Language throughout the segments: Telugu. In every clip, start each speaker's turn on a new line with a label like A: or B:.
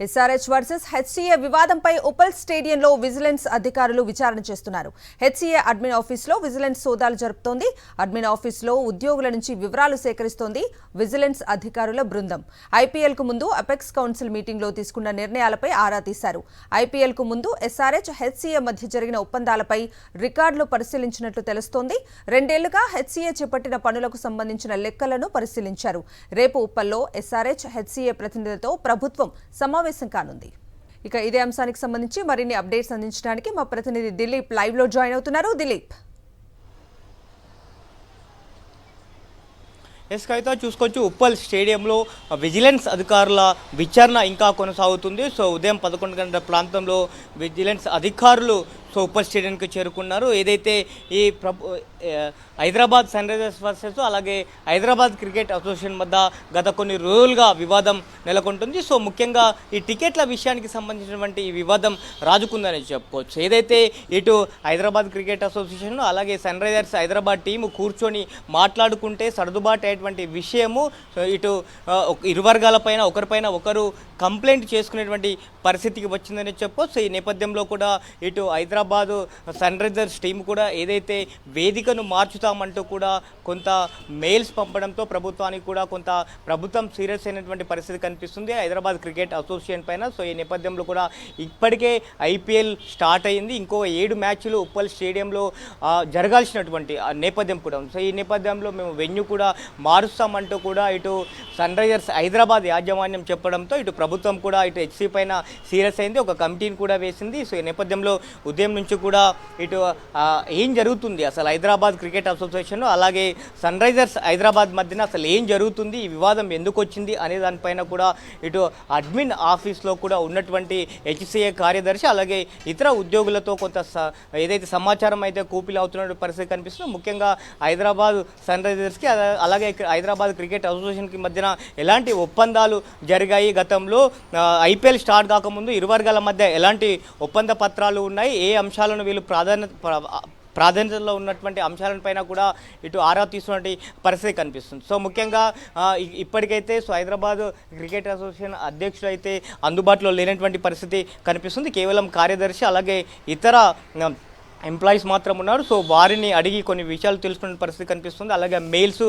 A: ఎస్ఆర్హెచ్ వర్సెస్ హెచ్సీఏ వివాదంపై ఉప్పల్ స్టేడియంలో విజిలెన్స్ అధికారులు విచారణ చేస్తున్నారు. హెచ్సీఏ అడ్మిన్ ఆఫీసులో విజిలెన్స్ సోదాలు జరుపుతోంది. అడ్మిన్ ఆఫీసులో ఉద్యోగుల నుంచి వివరాలు సేకరిస్తోంది విజిలెన్స్ అధికారుల బృందం. ఐపీఎల్కు ముందు అపెక్స్ కౌన్సిల్ మీటింగ్లో తీసుకున్న నిర్ణయాలపై ఆరా తీశారు. ఐపీఎల్కు ముందు ఎస్ఆర్హెచ్, హెచ్సీఏ మధ్య జరిగిన ఒప్పందాలపై రికార్డులు పరిశీలించినట్లు తెలుస్తోంది. 2 ఏళ్లుగా హెచ్సీఏ చేపట్టిన పనులకు సంబంధించిన లెక్కలను పరిశీలించారు. రేపు ఉప్పల్లో ఎస్ఆర్హెచ్, హెచ్సీఏ ప్రతినిధులతో ప్రభుత్వం సమావేశం కానుంది. ఇక ఇదే అంశానికి సంబంధించి మరిన్ని అప్డేట్స్ అందించడానికి మా ప్రతినిధి దిలీప్ లైవ్ లో జాయిన్ అవుతున్నారు. దిలీప్,
B: కవిత చూసుకోవచ్చు, ఉప్పల్ స్టేడియంలో విజిలెన్స్ అధికారుల విచారణ ఇంకా కొనసాగుతుంది. సో ఉదయం 11 గంటల ప్రాంతంలో విజిలెన్స్ అధికారులు ఉప్పల్ స్టేడియంకి చేరుకున్నారు. ఏదైతే ఈ హైదరాబాద్ సన్ రైజర్స్ వర్సెస్ అలాగే హైదరాబాద్ క్రికెట్ అసోసియేషన్ మధ్య గత కొన్ని రోజులుగా వివాదం నెలకొంటుంది. సో ముఖ్యంగా ఈ టికెట్ల విషయానికి సంబంధించినటువంటి ఈ వివాదం రాజుకుందని చెప్పుకోవచ్చు. ఏదైతే ఇటు హైదరాబాద్ క్రికెట్ అసోసియేషన్ అలాగే సన్ రైజర్స్ హైదరాబాద్ టీము కూర్చొని మాట్లాడుకుంటే సర్దుబాటు అయ్యేటువంటి విషయము, ఇటు ఇరు వర్గాల పైన ఒకరిపైన ఒకరు కంప్లైంట్ చేసుకునేటువంటి పరిస్థితికి వచ్చిందని చెప్పుకోవచ్చు. ఈ నేపథ్యంలో కూడా ఇటు హైదరాబాద్ సన్ రైజర్స్ టీం కూడా ఏదైతే వేదికను మార్చుతామంటూ కూడా కొంత మెయిల్స్ పంపడంతో ప్రభుత్వానికి కూడా కొంత ప్రభుత్వం సీరియస్ అయినటువంటి పరిస్థితి కనిపిస్తుంది హైదరాబాద్ క్రికెట్ అసోసియేషన్ పైన. సో ఈ నేపథ్యంలో కూడా ఇప్పటికే ఐపీఎల్ స్టార్ట్ అయ్యింది. ఇంకో 7 మ్యాచ్లు ఉప్పల్ స్టేడియంలో జరగాల్సినటువంటి నేపథ్యం కూడా ఉంది. సో ఈ నేపథ్యంలో మేము వెన్యూ కూడా మారుస్తామంటూ కూడా ఇటు సన్ రైజర్స్ హైదరాబాద్ యాజమాన్యం చెప్పడంతో ఇటు ప్రభుత్వం కూడా ఇటు హెచ్సీ పైన సీరియస్ అయింది. ఒక కమిటీని కూడా వేసింది. సో ఈ నేపథ్యంలో ఉదయం నుంచి కూడా ఇటు ఏం జరుగుతుంది అసలు హైదరాబాద్ క్రికెట్ అసోసియేషన్ అలాగే సన్ రైజర్స్ హైదరాబాద్ మధ్యన అసలు ఏం జరుగుతుంది, ఈ వివాదం ఎందుకు వచ్చింది అనే దానిపైన కూడా ఇటు అడ్మిన్ ఆఫీస్లో కూడా ఉన్నటువంటి హెచ్సీఏ కార్యదర్శి అలాగే ఇతర ఉద్యోగులతో కొంత ఏదైతే సమాచారం అయితే కూపిల్ అవుతున్న పరిస్థితి కనిపిస్తుంది. ముఖ్యంగా హైదరాబాద్ సన్ రైజర్స్కి అలాగే హైదరాబాద్ క్రికెట్ అసోసియేషన్కి మధ్యన ఎలాంటి ఒప్పందాలు జరిగాయి, గతంలో ఐపీఎల్ స్టార్ట్ కాకముందు ఇరు వర్గాల మధ్య ఎలాంటి ఒప్పంద పత్రాలు ఉన్నాయి, ఏ అంశాలను వీళ్ళు ప్రాధాన్యతలో ఉన్నటువంటి అంశాలపైన కూడా ఇటు ఆరా తీస్తున్నటువంటి పరిస్థితి కనిపిస్తుంది. సో ముఖ్యంగా ఇప్పటికైతే హైదరాబాద్ క్రికెట్ అసోసియేషన్ అధ్యక్షులు అయితే అందుబాటులో లేనటువంటి పరిస్థితి కనిపిస్తుంది. కేవలం కార్యదర్శి అలాగే ఇతర ఎంప్లాయీస్ మాత్రం ఉన్నారు. సో వారిని అడిగి కొన్ని విషయాలు తెలుసుకునే పరిస్థితి కనిపిస్తుంది. అలాగే మెయిల్స్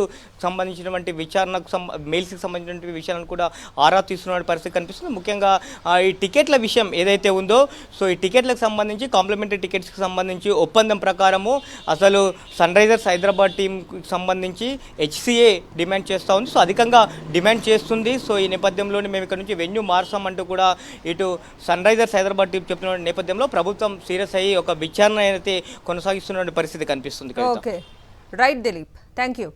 B: సంబంధించినటువంటి మెయిల్స్కి సంబంధించినటువంటి విషయాలను కూడా ఆరా తీస్తున్న పరిస్థితి కనిపిస్తుంది. ముఖ్యంగా ఈ టికెట్ల విషయం ఏదైతే ఉందో, సో ఈ టికెట్లకు సంబంధించి కాంప్లిమెంటరీ టికెట్స్కి సంబంధించి ఒప్పందం ప్రకారము అసలు సన్ రైజర్స్ హైదరాబాద్ టీంకి సంబంధించి హెచ్సీఏ డిమాండ్ చేస్తూ ఉంది. సో అధికంగా డిమాండ్ చేస్తుంది. సో ఈ నేపథ్యంలోనే మేము ఇక్కడ నుంచి వెన్యూ మార్చామంటూ కూడా ఇటు సన్ రైజర్స్ హైదరాబాద్ టీం చెప్తున్న నేపథ్యంలో ప్రభుత్వం సీరియస్ అయ్యి ఒక విచారణ కొనసాగిస్తున్న పరిస్థితి కనిపిస్తుంది.
A: Okay, right Dilip, thank you.